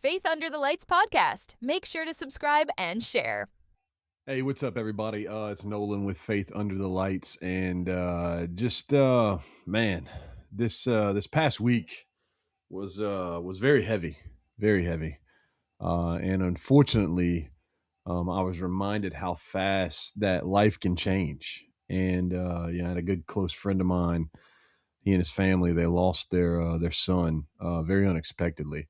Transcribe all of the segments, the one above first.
Faith Under the Lights podcast. Make sure to subscribe and share. Hey, what's up, everybody? It's Nolan with Faith Under the Lights, and man, this past week was very heavy, and unfortunately, I was reminded how fast that life can change. And I had a good close friend of mine. He and his family, they lost their son very unexpectedly.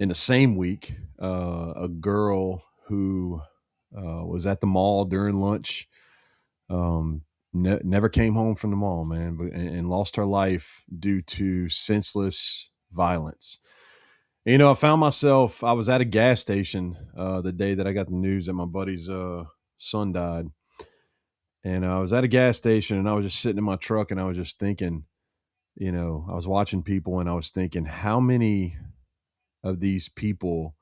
In the same week, a girl who was at the mall during lunch, never came home from the mall, man, and lost her life due to senseless violence. I found myself, I was at a gas station the day that I got the news that my buddy's son died. And I was at a gas station and I was just sitting in my truck and I was just thinking, I was watching people and I was thinking, how many of these people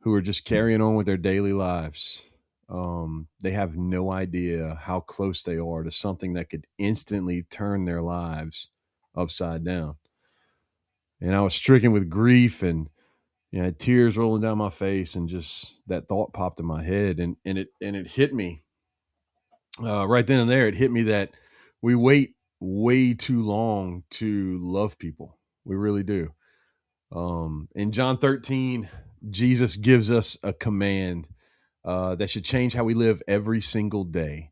who are just carrying on with their daily lives. They have no idea how close they are to something that could instantly turn their lives upside down. And I was stricken with grief and I had tears rolling down my face, and just that thought popped in my head, and it hit me right then and there. It hit me that we wait way too long to love people. We really do. In John 13, Jesus gives us a command that should change how we live every single day.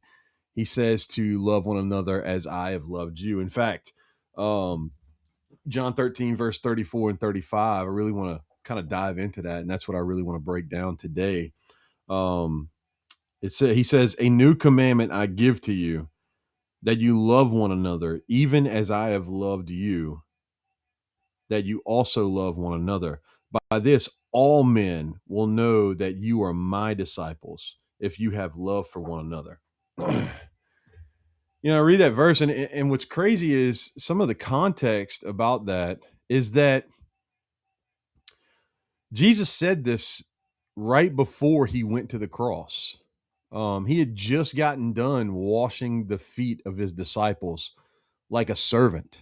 He says to love one another as I have loved you. In fact, um, John 13, verse 34 and 35, I really want to kind of dive into that. And that's what I really want to break down today. Um, he says, a new commandment I give to you, that you love one another, even as I have loved you, that you also love one another. By this, all men will know that you are my disciples if you have love for one another. I read that verse, and what's crazy is some of the context about that is that Jesus said this right before he went to the cross. He had just gotten done washing the feet of his disciples like a servant.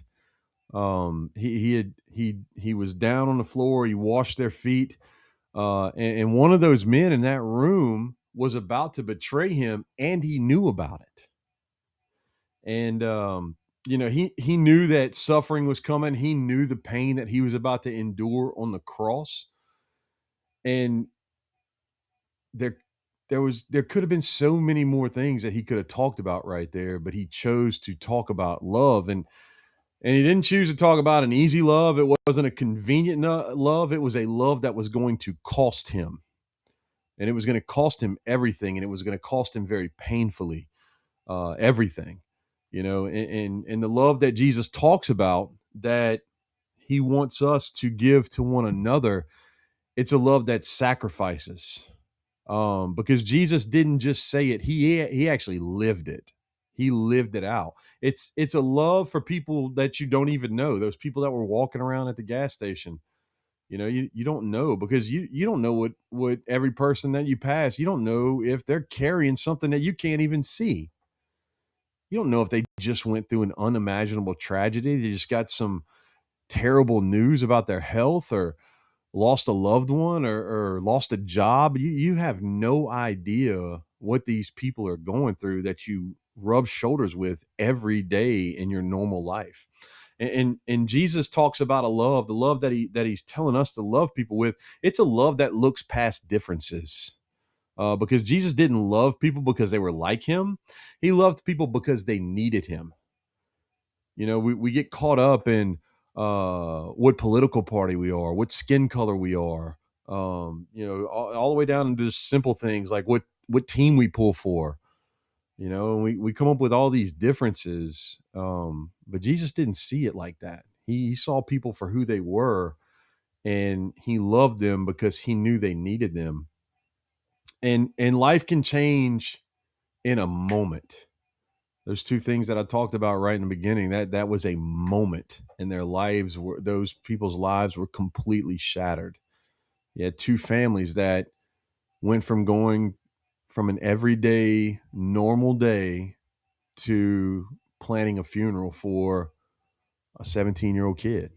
He was down on the floor. He washed their feet, and one of those men in that room was about to betray him, and he knew about it. And he knew that suffering was coming. He knew the pain that he was about to endure on the cross. And there there could have been so many more things that he could have talked about right there, but he chose to talk about love. And he didn't choose to talk about an easy love. It wasn't a convenient love. It was a love that was going to cost him, and it was going to cost him everything, and it was going to cost him very painfully everything. And the love that Jesus talks about, that he wants us to give to one another, it's a love that sacrifices. Because Jesus didn't just say it; he actually lived it. He lived it out. It's a love for people that you don't even know. Those people that were walking around at the gas station. You don't know, because you don't know what every person that you pass. You don't know if they're carrying something that you can't even see. You don't know if they just went through an unimaginable tragedy. They just got some terrible news about their health, or lost a loved one, or lost a job. You have no idea what these people are going through that you rub shoulders with every day in your normal life. And Jesus talks about a love, the love that he's telling us to love people with. It's a love that looks past differences. Because Jesus didn't love people because they were like him. He loved people because they needed him. We get caught up in what political party we are, what skin color we are, all the way down to just simple things like what team we pull for. And we come up with all these differences. But Jesus didn't see it like that. He saw people for who they were, and he loved them because he knew they needed them. And life can change in a moment. Those two things that I talked about right in the beginning, that was a moment in their lives where those people's lives were completely shattered. You had two families that went from going from an everyday normal day to planning a funeral for a 17-year-old kid.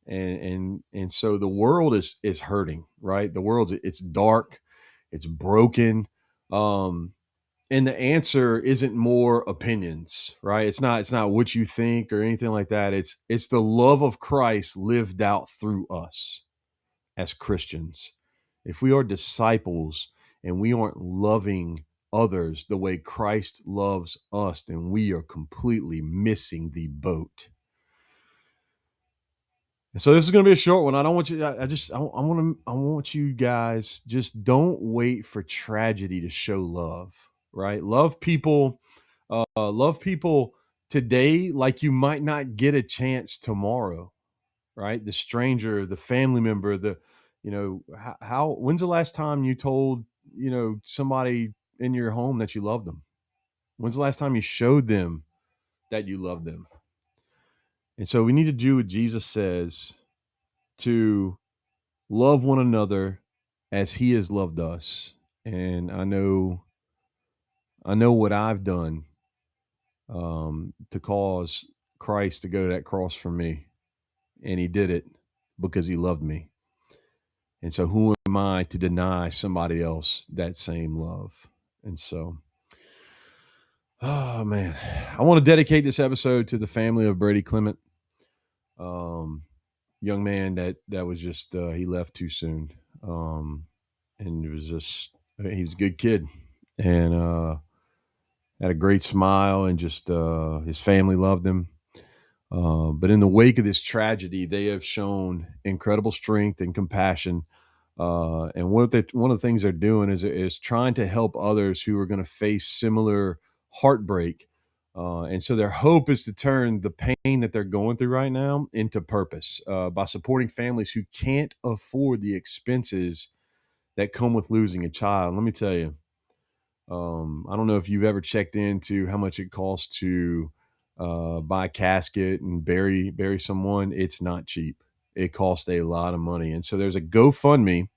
And so the world is hurting, right? The world's it's dark, it's broken. Um, and the answer isn't more opinions, right? It's not what you think or anything like that. It's the love of Christ lived out through us as Christians. If we are disciples and we aren't loving others the way Christ loves us, then we are completely missing the boat. And so this is going to be a short one. I don't want you. I want you guys, just don't wait for tragedy to show love. Right? Love people today like you might not get a chance tomorrow. Right? The stranger, the family member, how when's the last time you told, somebody in your home that you loved them? When's the last time you showed them that you love them? And so we need to do what Jesus says, to love one another as he has loved us. And I know what I've done, to cause Christ to go to that cross for me. And he did it because he loved me. And so who am I to deny somebody else that same love? And so, oh man, I want to dedicate this episode to the family of Brady Clement. Young man that was just, he left too soon. And it was just, he was a good kid, and had a great smile, and just, his family loved him. But in the wake of this tragedy, they have shown incredible strength and compassion. And one of the things they're doing is trying to help others who are going to face similar heartbreak. And so their hope is to turn the pain that they're going through right now into purpose, by supporting families who can't afford the expenses that come with losing a child. Let me tell you, I don't know if you've ever checked into how much it costs to, buy a casket and bury someone. It's not cheap. It costs a lot of money. And so there's a GoFundMe,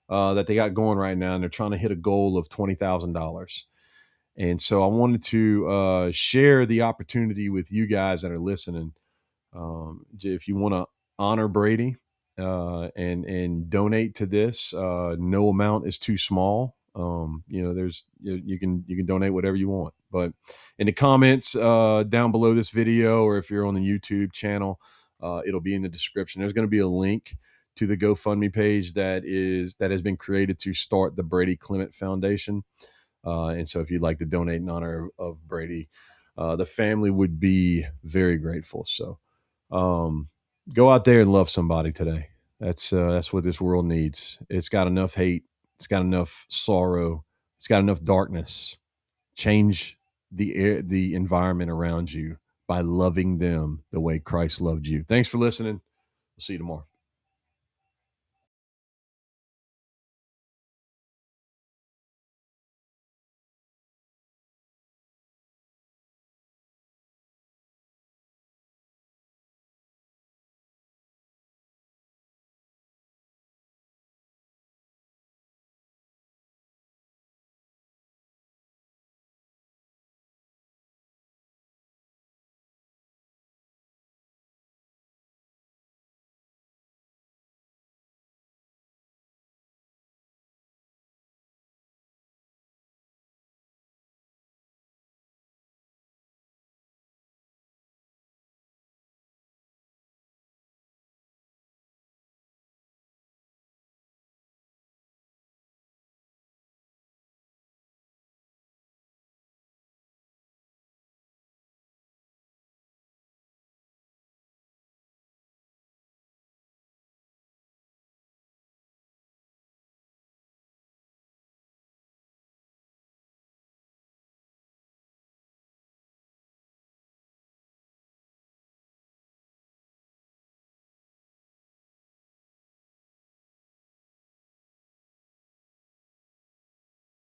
that they got going right now, and they're trying to hit a goal of $20,000. And so I wanted to, share the opportunity with you guys that are listening. If you want to honor Brady, and donate to this, no amount is too small. You can donate whatever you want. But in the comments, down below this video, or if you're on the YouTube channel, it'll be in the description. There's going to be a link to the GoFundMe page that has been created to start the Brady Clement Foundation. And so if you'd like to donate in honor of Brady, the family would be very grateful. So, um, go out there and love somebody today. That's what this world needs. It's got enough hate. It's got enough sorrow. It's got enough darkness. Change the environment around you by loving them the way Christ loved you. Thanks for listening. We'll see you tomorrow.